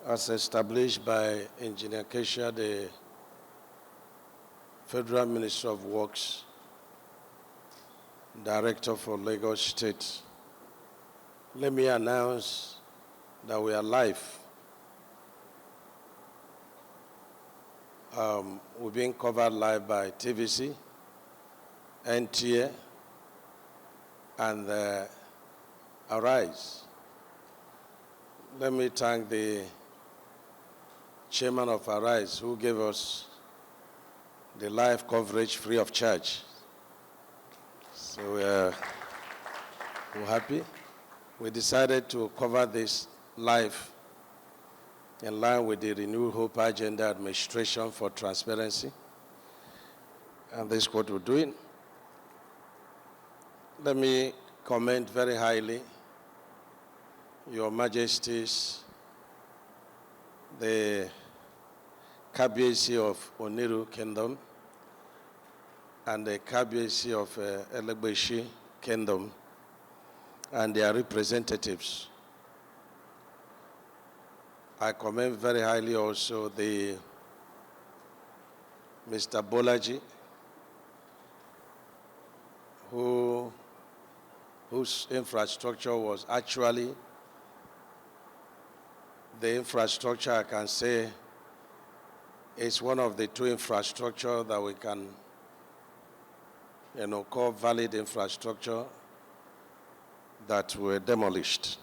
as established by Engineer Kesha, the Federal Minister of Works, Director for Lagos State, let me announce that we are live. We're being covered live by TVC, NTA, and Arise. Let me thank the chairman of Arise who gave us the live coverage free of charge. So we're happy. We decided to cover this live in line with the Renewed Hope Agenda Administration for Transparency. And this is what we're doing. Let me comment very highly Your Majesties, the Kabiyesi of Oniru Kingdom and the Kabiyesi of Elegbesi Kingdom and their representatives. I commend very highly also the Mr. Bolaji, whose infrastructure was actually the infrastructure I can say is one of the two infrastructure that we can call valid infrastructure that were demolished.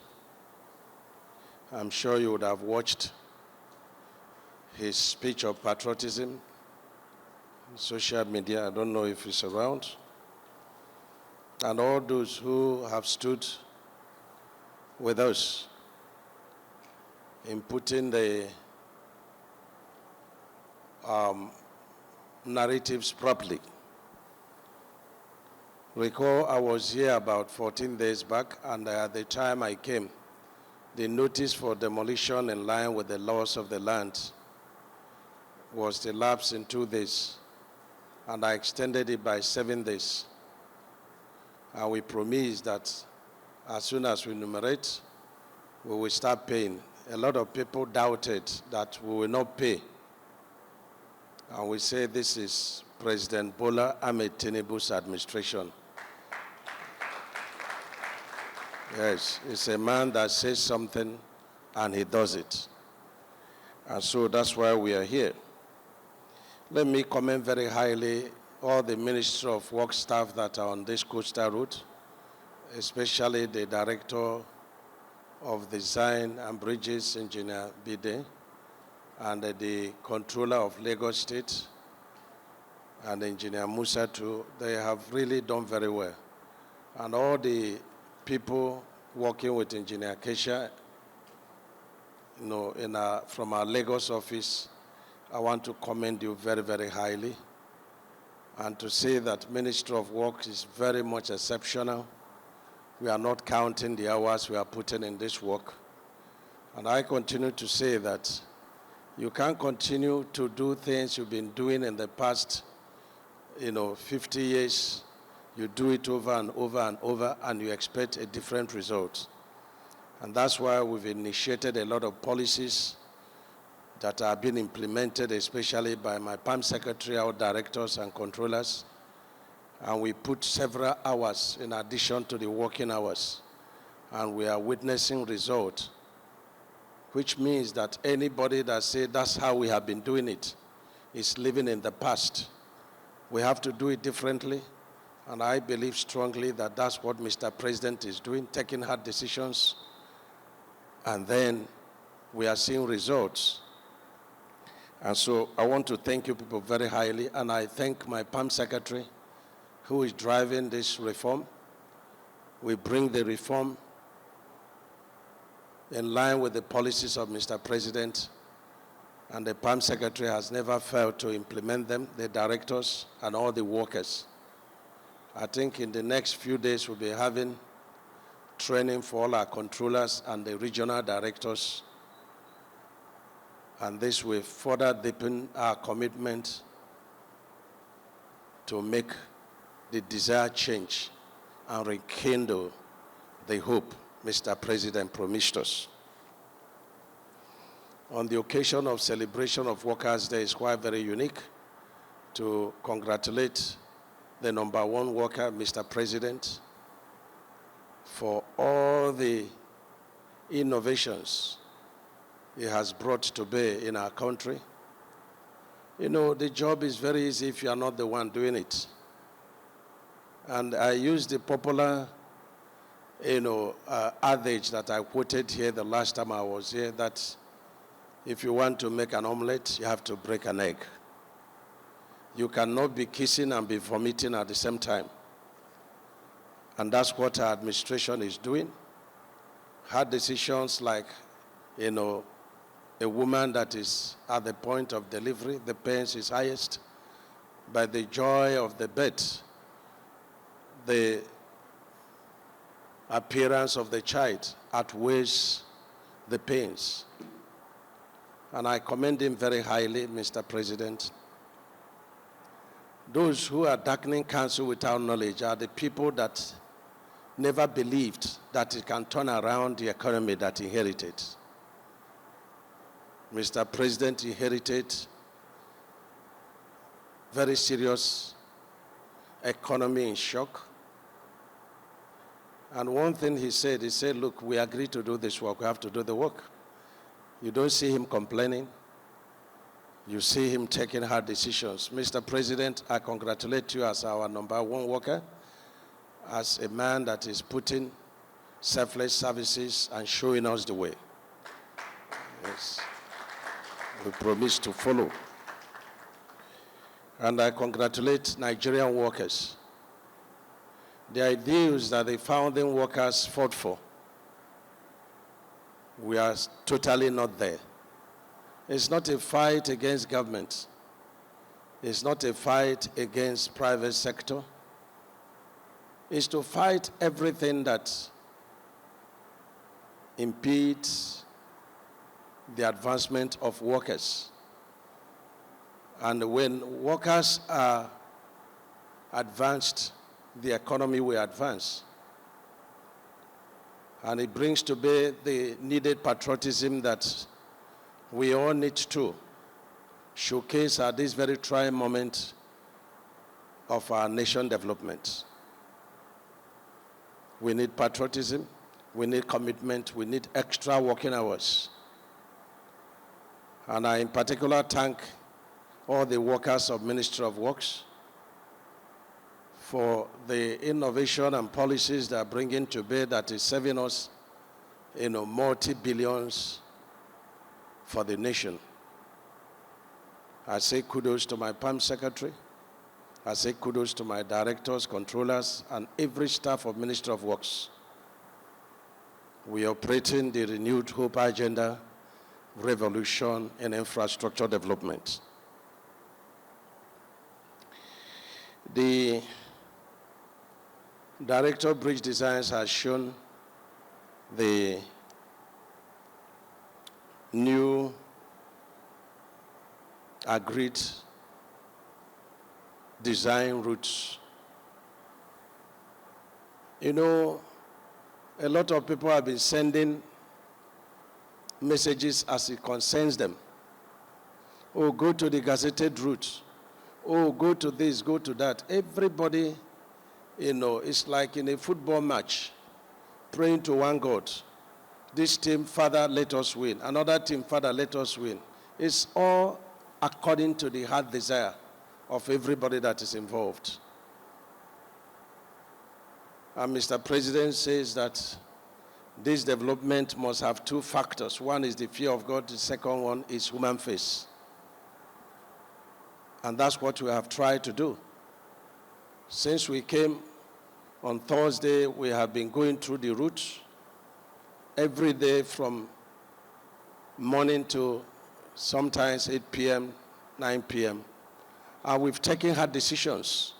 I'm sure you would have watched his speech of patriotism on social media. I don't know if he's around. And all those who have stood with us in putting the narratives properly. Recall I was here about 14 days back, and at the time I came, the notice for demolition in line with the laws of the land was elapsed in 2 days, and I extended it by 7 days. And we promised that as soon as we enumerate, we will start paying. A lot of people doubted that we will not pay. And we say this is President Bola Ahmed Tinubu's administration. Yes, it's a man that says something and he does it. And so that's why we are here. Let me comment very highly all the Ministry of Work staff that are on this coastal road, especially the Director of Design and Bridges, Engineer Bide, and the Controller of Lagos State, and Engineer Musa too. They have really done very well. And all the people working with Engineer Kesha, from our Lagos office, I want to commend you very, very highly, and to say that Ministry of Work is very much exceptional. We are not counting the hours we are putting in this work. And I continue to say that you can't continue to do things you've been doing in the past, 50 years. You do it over and over and over, and you expect a different result. And that's why we've initiated a lot of policies that are being implemented, especially by my PAM secretarial directors and controllers. And we put several hours in addition to the working hours. And we are witnessing results, which means that anybody that says that's how we have been doing it is living in the past. We have to do it differently. And I believe strongly that that's what Mr. President is doing, taking hard decisions. And then we are seeing results. And so I want to thank you people very highly. And I thank my PAM secretary who is driving this reform. We bring the reform in line with the policies of Mr. President. And the PAM secretary has never failed to implement them, the directors and all the workers. I think in the next few days we'll be having training for all our controllers and the regional directors. And this will further deepen our commitment to make the desired change and rekindle the hope Mr. President promised us. on the occasion of celebration of Workers' Day is quite very unique to congratulate the number one worker, Mr. President, for all the innovations he has brought to bear in our country. You know, the job is very easy if you are not the one doing it. And I use the popular, adage that I quoted here the last time I was here, that if you want to make an omelet, you have to break an egg. You cannot be kissing and be vomiting at the same time. And that's what our administration is doing. Hard decisions like, a woman that is at the point of delivery, the pain is highest, by the joy of the birth, the appearance of the child outweighs the pains. And I commend him very highly, Mr. President. Those who are darkening counsel without knowledge are the people that never believed that it can turn around the economy that he inherited. Mr. President inherited very serious economy in shock. And one thing he said, look, we agree to do this work, we have to do the work. You don't see him complaining. You see him taking hard decisions. Mr. President, I congratulate you as our number one worker, as a man that is putting selfless services and showing us the way. Yes. We promise to follow. And I congratulate Nigerian workers. The ideals that the founding workers fought for, we are totally not there. It's not a fight against government. It's not a fight against private sector. It's to fight everything that impedes the advancement of workers. And when workers are advanced, the economy will advance. And it brings to bear the needed patriotism that we all need to showcase at this very trying moment of our nation development. We need patriotism, we need commitment, we need extra working hours. And I in particular thank all the workers of Ministry of Works for the innovation and policies that are bringing to bear that is saving us, multi-billions for the nation. I say kudos to my PAM secretary. I say kudos to my directors, controllers, and every staff of Ministry of Works. We are operating the renewed hope agenda, revolution in infrastructure development. The Director of Bridge Designs has shown the new agreed design routes. A lot of people have been sending messages as it concerns them. Oh, go to the gazetted route. Oh, go to this, go to that. Everybody, it's like in a football match, praying to one God. This team, Father, let us win. Another team, Father, let us win. It's all according to the heart desire of everybody that is involved. And Mr. President says that this development must have two factors. One is the fear of God. The second one is human face. And that's what we have tried to do. Since we came on Thursday, we have been going through the routes every day from morning to sometimes 8 p.m., 9 p.m. And we've taken hard decisions.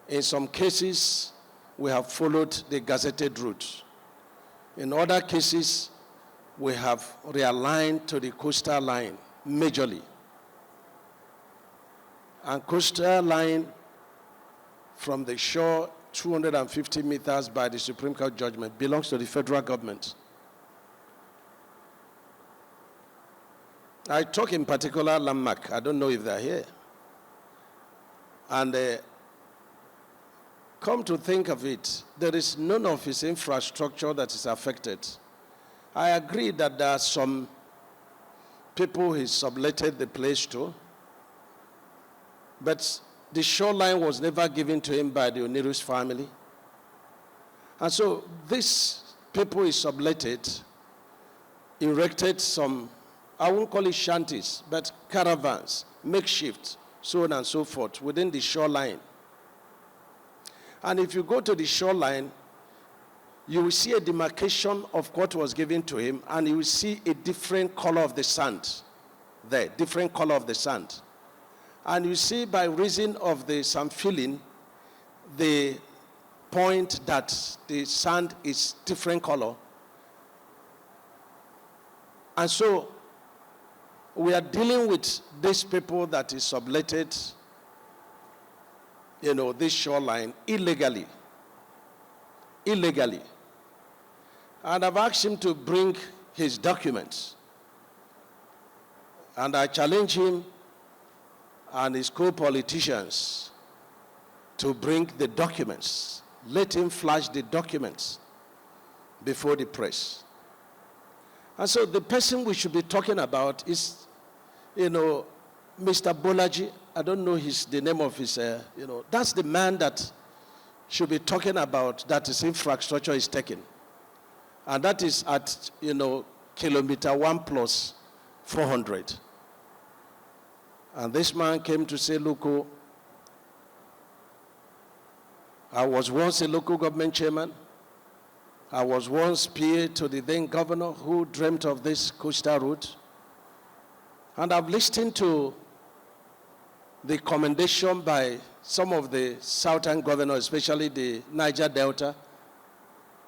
In some cases, we have followed the gazetted route. In other cases, we have realigned to the coastal line majorly. And coastal line from the shore 250 meters by the Supreme Court judgment belongs to the federal government. I talk in particular landmark. I don't know if they're here. And come to think of it, there is none of his infrastructure that is affected. I agree that there are some people he subletted the place to, but the shoreline was never given to him by the Onirus family. And so these people he subletted erected some, I won't call it shanties, but caravans, makeshift, so on and so forth, within the shoreline. And if you go to the shoreline, you will see a demarcation of what was given to him, and you will see a different color of the sand there, different color of the sand. And you see by reason of the sand filling, the point that the sand is different color. And so we are dealing with these people that is subletted, this shoreline illegally. And I've asked him to bring his documents. And I challenge him and his co-politicians to bring the documents. Let him flash the documents before the press. And so the person we should be talking about is, Mr. Bolaji. I don't know the name of his, that's the man that should be talking about that his infrastructure is taken. And that is at, kilometer 1 plus 400. And this man came to say, look, I was once a local government chairman. I was once PA to the then governor who dreamt of this coastal route. And I've listened to the commendation by some of the southern governors, especially the Niger Delta,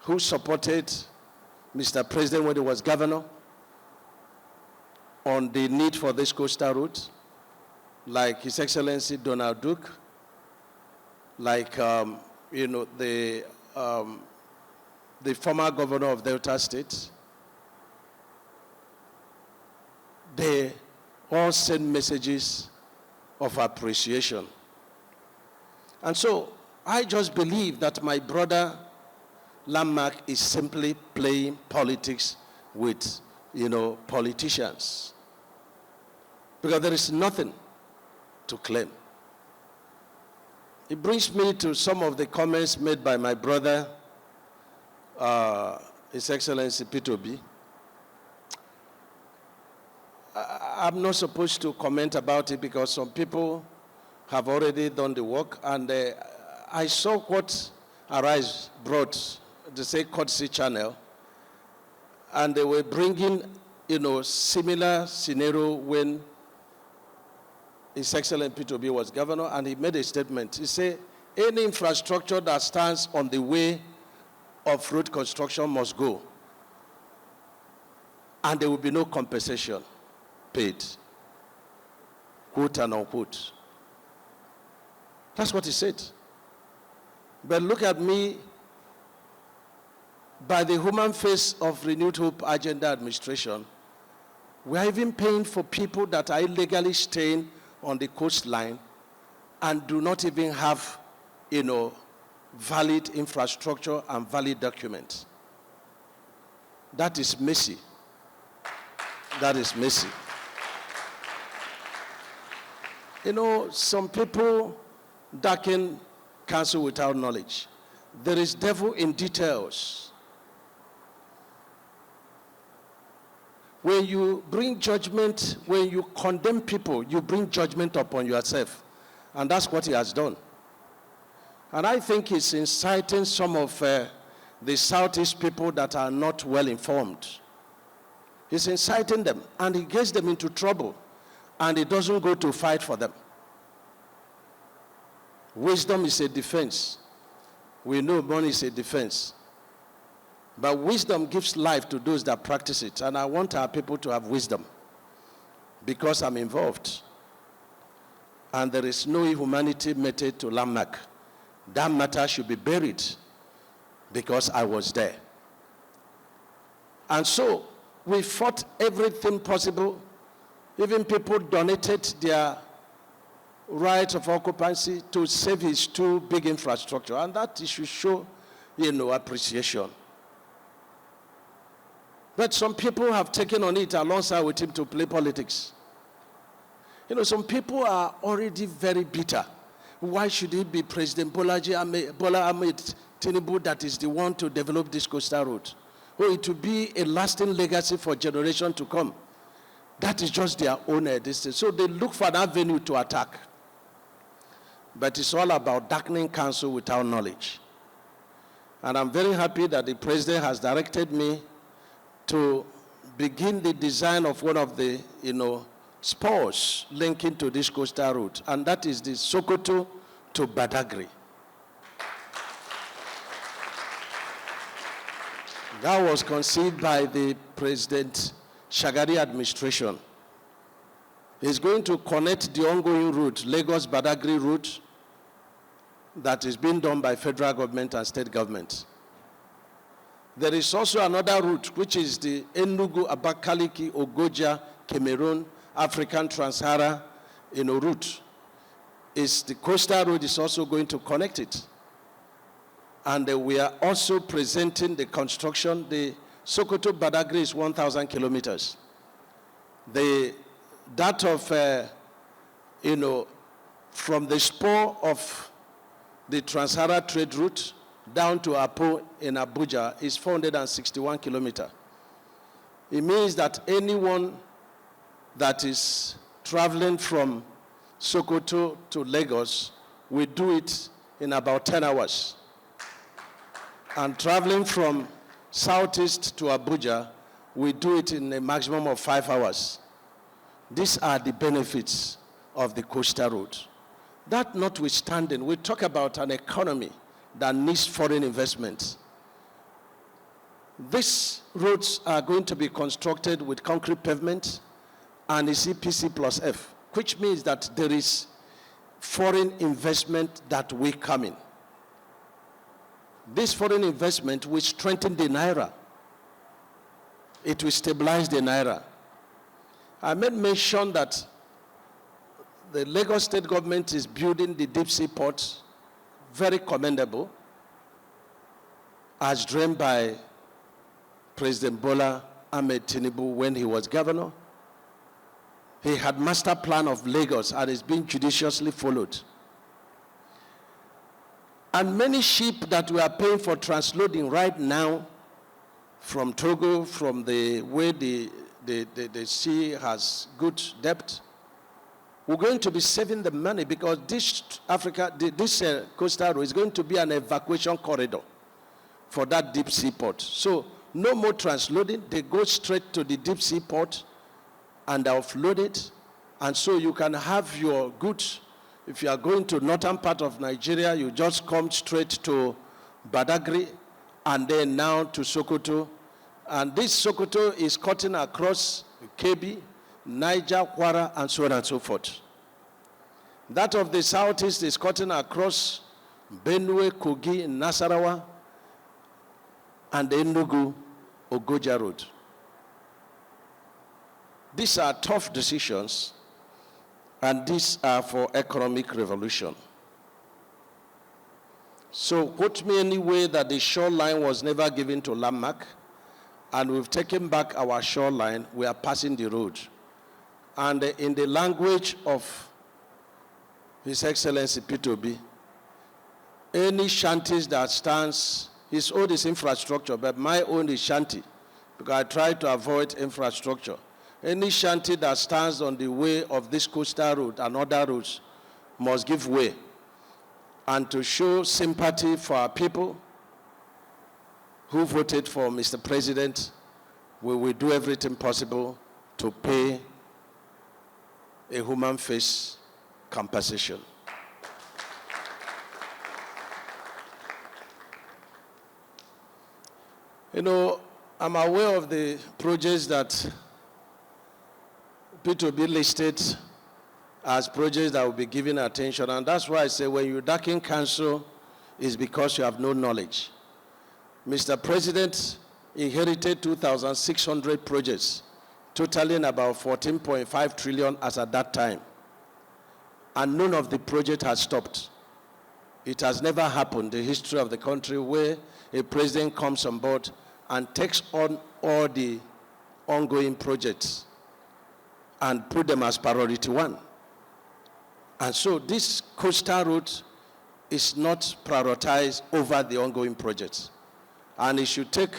who supported Mr. President when he was governor on the need for this coastal route, like His Excellency Donald Duke, like the former governor of Delta State. They all send messages of appreciation. And so I just believe that my brother Landmark is simply playing politics with, politicians. Because there is nothing to claim. It brings me to some of the comments made by my brother, His Excellency P2B. I'm not supposed to comment about it because some people have already done the work, and I saw what Arise brought, the say courtesy channel, and they were bringing, similar scenario when His Excellency P2B was governor, and he made a statement. He said, any infrastructure that stands on the way of road construction must go, and there will be no compensation paid, quote and unquote. That's what he said. But look at me, by the human face of Renewed Hope Agenda Administration, we are even paying for people that are illegally staying on the coastline and do not even have, valid infrastructure and valid documents. That is messy. That is messy. Some people darken counsel without knowledge. There is devil in details. When you bring judgment, when you condemn people, you bring judgment upon yourself. And that's what he has done. And I think he's inciting some of the Southeast people that are not well informed. He's inciting them, and he gets them into trouble, and he doesn't go to fight for them. Wisdom is a defense. We know money is a defense. But wisdom gives life to those that practice it. And I want our people to have wisdom because I'm involved. And there is no humanity method to Landmark. That matter should be buried because I was there. And so we fought everything possible Even people donated their right of occupancy to save his two big infrastructure, and that should show, appreciation. But some people have taken on it alongside with him to play politics. Some people are already very bitter. Why should it be President Bola Ahmed Tinubu that is the one to develop this coastal road? It will be a lasting legacy for generations to come. That is just their own distance. So they look for an avenue to attack. But it's all about darkening counsel without knowledge. And I'm very happy that the president has directed me to begin the design of one of the, spurs linking to this coastal route, and that is the Sokoto to Badagry. That was conceived by the President Shagari administration. It's going to connect the ongoing route, Lagos-Badagry route, that is being done by federal government and state government. There is also another route, which is the Enugu-Abakaliki-Ogoja, Cameroon, African Trans-Sahara, route. The coastal road is also going to connect it. And we are also presenting the construction. The Sokoto Badagry is 1,000 kilometers. That of, from the spur of the Trans-Sahara trade route down to Apo in Abuja is 461 kilometers. It means that anyone that is traveling from Sokoto to Lagos will do it in about 10 hours. And traveling from southeast to Abuja, we do it in a maximum of 5 hours. These are the benefits of the coastal road. That notwithstanding, we talk about an economy that needs foreign investment. These roads are going to be constructed with concrete pavement and is EPC plus F, which means that there is foreign investment that will come in. This foreign investment will strengthen the Naira. It will stabilize the Naira. I made mention that the Lagos state government is building the deep sea port, very commendable, as dreamed by President Bola Ahmed Tinubu when he was governor. He had master plan of Lagos and it's been judiciously followed. And many ships that we are paying for transloading right now from Togo, from the way the sea has good depth, we're going to be saving the money because this coastal road is going to be an evacuation corridor for that deep sea port. So no more transloading. They go straight to the deep sea port and offload it. And so you can have your goods. If you are going to northern part of Nigeria, you just come straight to Badagry and then now to Sokoto. And this Sokoto is cutting across Kebbi, Niger, Kwara, and so on and so forth. That of the southeast is cutting across Benue, Kogi, Nasarawa, and the Enugu, Ogoja Road. These are tough decisions, and these are for economic revolution. So quote me anyway that the shoreline was never given to landmark, and we've taken back our shoreline, we are passing the road. And in the language of His Excellency P2B, any shanties that stands, his own is infrastructure, but my own is shanty, because I try to avoid infrastructure. Any shanty that stands on the way of this coastal road and other roads must give way. And to show sympathy for our people who voted for Mr. President, we will do everything possible to pay a human face compensation. I'm aware of the projects that P2B listed as projects that will be given attention, and that's why I say when you darken counsel, it's because you have no knowledge. Mr. President inherited 2,600 projects totaling about 14.5 trillion as at that time. And none of the project has stopped. It has never happened in the history of the country where a president comes on board and takes on all the ongoing projects and put them as priority one. And so this coastal route is not prioritized over the ongoing projects. And it should take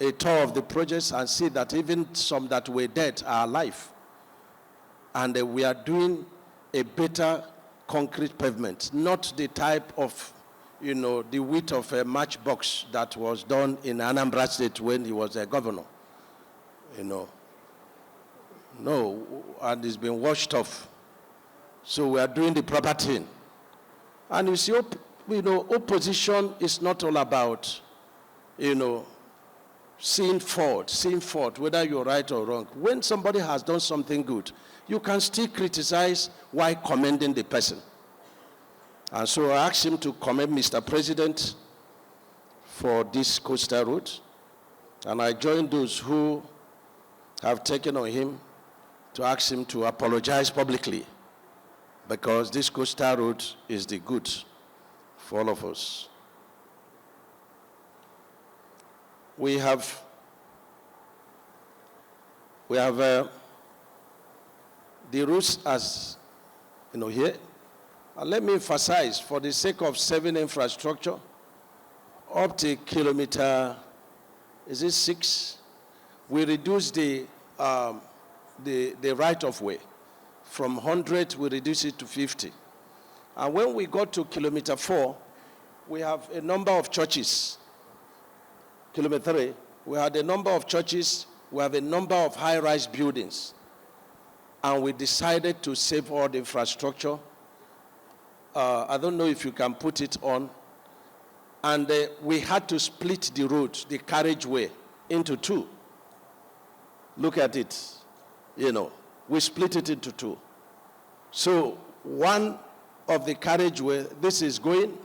a tour of the projects and see that even some that were dead are alive. And we are doing a better concrete pavement, not the type of, the width of a matchbox that was done in Anambra State when he was a governor. No, and it's been washed off. So we are doing the proper thing. And you see, opposition is not all about, seeing fault, whether you're right or wrong. When somebody has done something good, you can still criticize while commending the person. And so I asked him to commend Mr. President for this coastal route. And I joined those who have taken on him to ask him to apologize publicly, because this coastal route is the good for all of us. We have the routes as, here. And let me emphasize, for the sake of saving infrastructure, up to kilometer, is it 6? We reduce the right-of-way. From 100, we reduce it to 50. And when we got to kilometer 4, we have a number of churches. Kilometer 3, we had a number of churches, we have a number of high-rise buildings. And we decided to save all the infrastructure. I don't know if you can put it on. And we had to split the road, the carriageway, into two. Look at it, we split it into two. So one of the carriageway, this is going,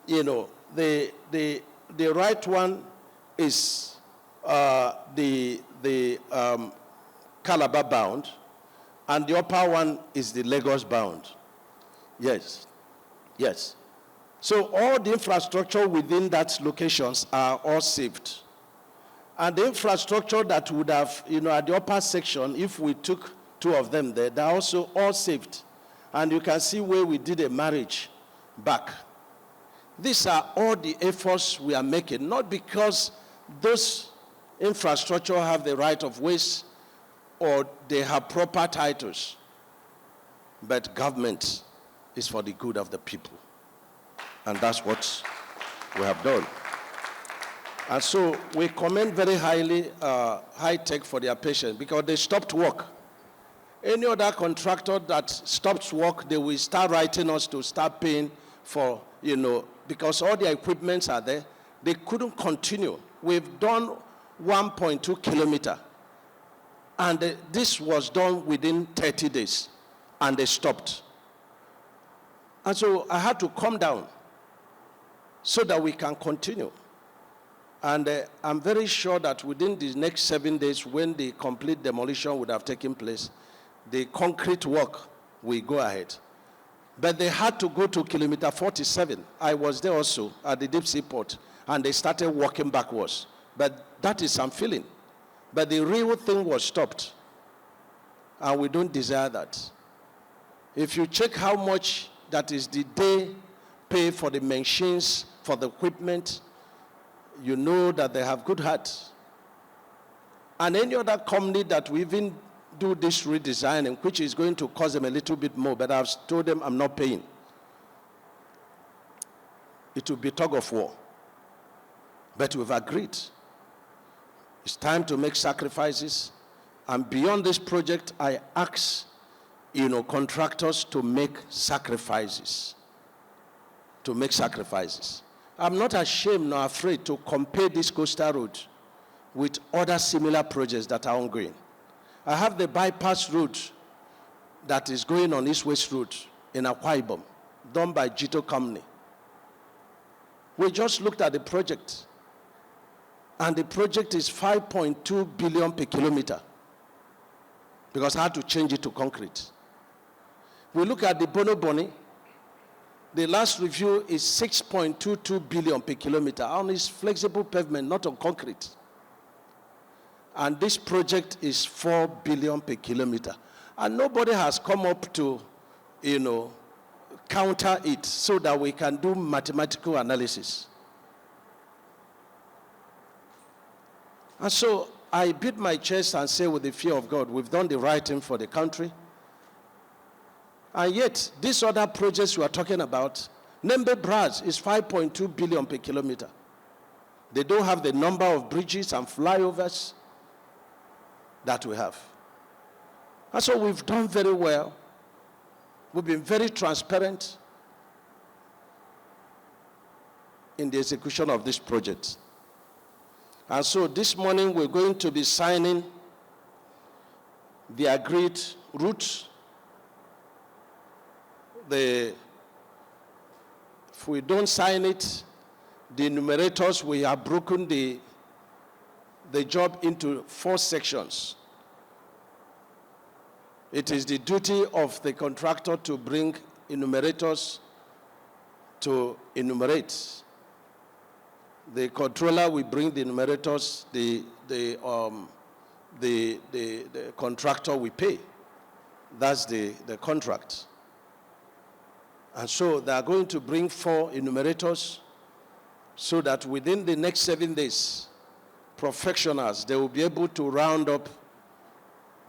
the right one is the Calabar bound, and the upper one is the Lagos bound. Yes. So all the infrastructure within that locations are all saved. And the infrastructure that would have, at the upper section, if we took 2 of them there, they're also all saved. And you can see where we did a marriage back. These are all the efforts we are making, not because those infrastructure have the right of ways or they have proper titles, but government is for the good of the people. And that's what we have done. And so we commend very highly High-Tech for their patience, because they stopped work. Any other contractor that stops work, they will start writing us to start paying for, because all the equipments are there. They couldn't continue. We've done 1.2 kilometer. And this was done within 30 days. And they stopped. And so I had to come down so that we can continue. And I'm very sure that within the next 7 days, when the complete demolition would have taken place, the concrete work will go ahead. But they had to go to kilometer 47. I was there also at the deep sea port, and they started walking backwards. But that is some feeling. But the real thing was stopped. And we don't desire that. If you check how much that is the day pay for the machines, for the equipment, you know that they have good hearts. And any other company that we even do this redesigning, which is going to cost them a little bit more, but I've told them I'm not paying. It will be tug of war. But we've agreed. It's time to make sacrifices. And beyond this project, I ask, contractors to make sacrifices. To make sacrifices. I'm not ashamed nor afraid to compare this coastal road with other similar projects that are ongoing. I have the bypass route that is going on East-West Road in Akwa Ibom, done by Jito Company. We just looked at the project, and the project is 5.2 billion per kilometer. because I had to change it to concrete. We look at the Bono Boni. The last review is 6.22 billion per kilometer on its flexible pavement, not on concrete. And this project is 4 billion per kilometer. And nobody has come up to, counter it so that we can do mathematical analysis. And so I beat my chest and say with the fear of God, we've done the right thing for the country. And yet, these other projects we are talking about, Nembe Braz is 5.2 billion per kilometer. They don't have the number of bridges and flyovers that we have. And so we've done very well. We've been very transparent in the execution of this project. And so this morning we're going to be signing the agreed route. If we don't sign it, the enumerators, we have broken the job into 4 sections. It is the duty of the contractor to bring enumerators to enumerate. The controller will bring the enumerators, the contractor will pay. That's the contract. And so they are going to bring 4 enumerators so that within the next 7 days, professionals, they will be able to round up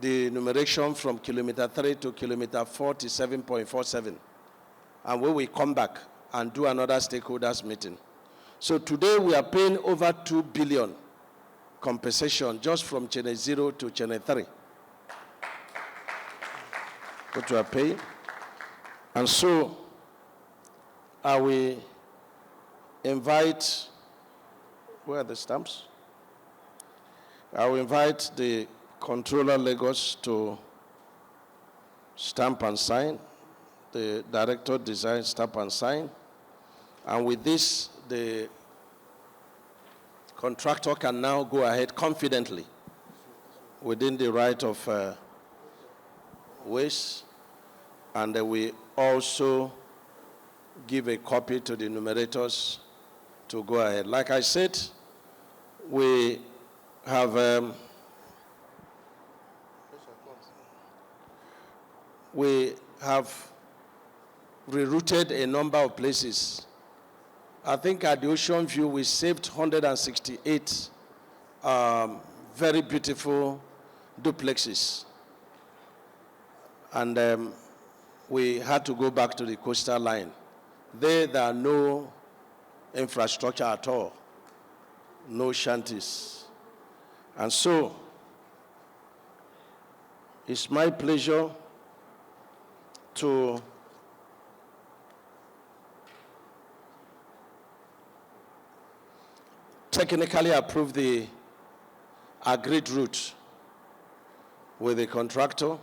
the enumeration from kilometer 3 to kilometer 47.47. And we will come back and do another stakeholders meeting. So today we are paying over 2 billion compensation just from Channel 0 to Channel 3. What we are paying. And so I will invite, where are the stamps? I will invite the Controller Lagos to stamp and sign, the Director Design stamp and sign, and with this, the contractor can now go ahead confidently within the right of ways, and we also give a copy to the enumerators to go ahead. Like I said, we have rerouted a number of places. I think at the Ocean View, we saved 168 very beautiful duplexes. And we had to go back to the coastal line. There are no infrastructure at all, no shanties. And so, it's my pleasure to technically approve the agreed route with the contractor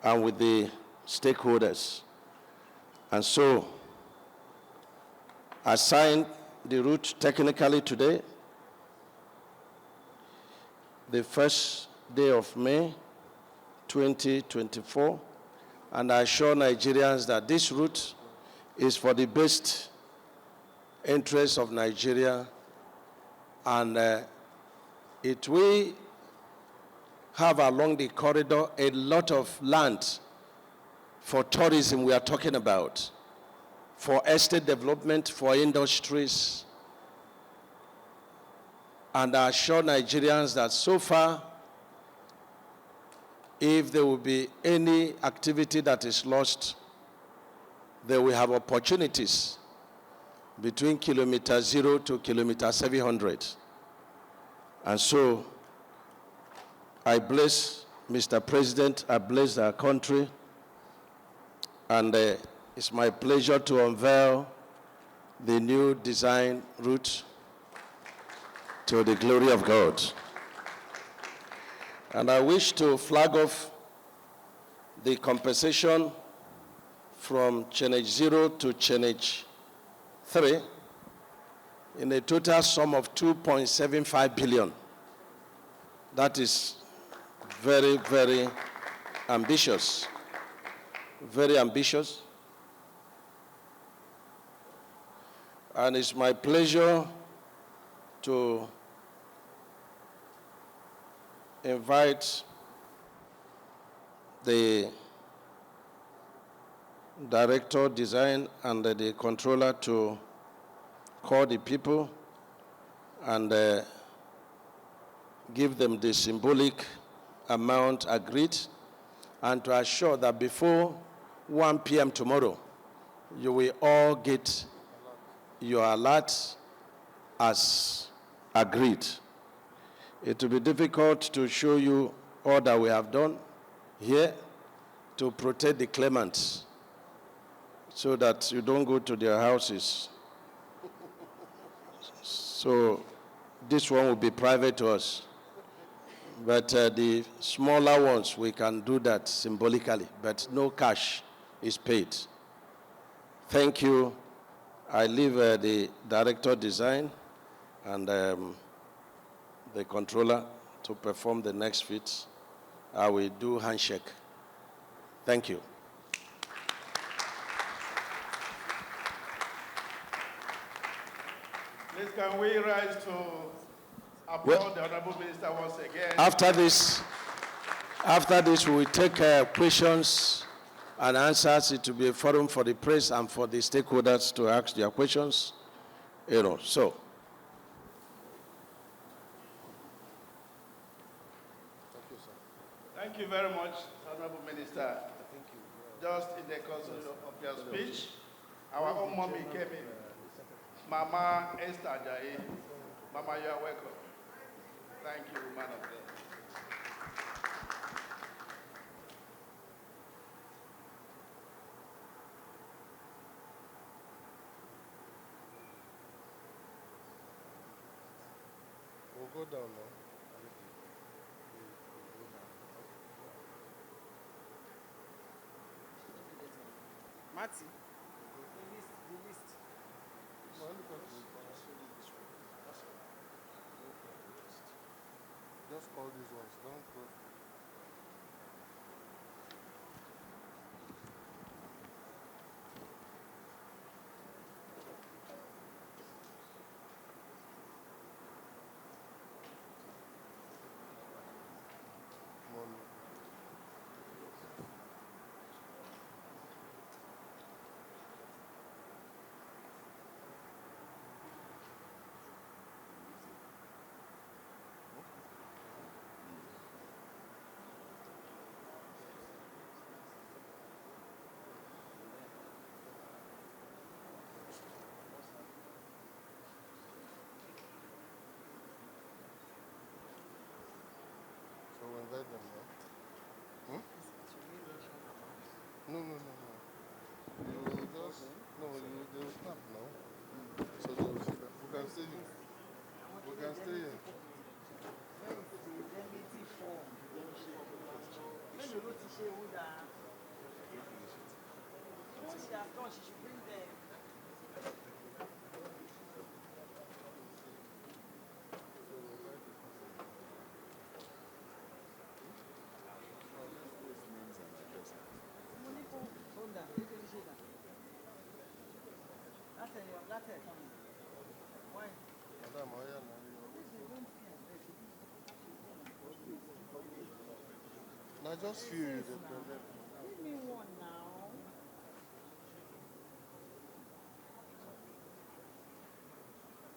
and with the stakeholders. And so, I signed the route technically today, the first day of May 2024, and I assure Nigerians that this route is for the best interests of Nigeria, and it will have along the corridor a lot of land for tourism we are talking about, for estate development, for industries. And I assure Nigerians that so far, if there will be any activity that is lost, they will have opportunities between kilometer 0 to kilometer 700. And so, I bless Mr. President, I bless our country, and it's my pleasure to unveil the new design route to the glory of God. And I wish to flag off the compensation from Channel 0 to Channel 3 in a total sum of 2.75 billion. That is very, very ambitious. Very ambitious. And it's my pleasure to invite the director design and the controller to call the people and give them the symbolic amount agreed, and to assure that before 1 p.m. tomorrow, you will all get your alert as agreed. It will be difficult to show you all that we have done here to protect the claimants so that you don't go to their houses. So this one will be private to us. But the smaller ones, we can do that symbolically, but no cash is paid. Thank you. I leave the director design and the controller to perform the next feat. I will do handshake. Thank you. Please, can we rise to applaud the Honorable Minister once again? After this, we will take questions and answers. It will be a forum for the press and for the stakeholders to ask their questions. So. Thank you, sir. Thank you very much, Honorable Minister. Thank you. Just in the course of your speech, our own mommy came in. Mama Esther Ajayi. Mama, you are welcome. Thank you, man of God. We'll go down now. Marty. The list. Just call these ones. Don't go. So we'll invite them now. No. You just, they'll snap now. So they'll see that. We can stay here. We can stay here. Once she has gone, she should bring them. Now just feel it. Give me one now.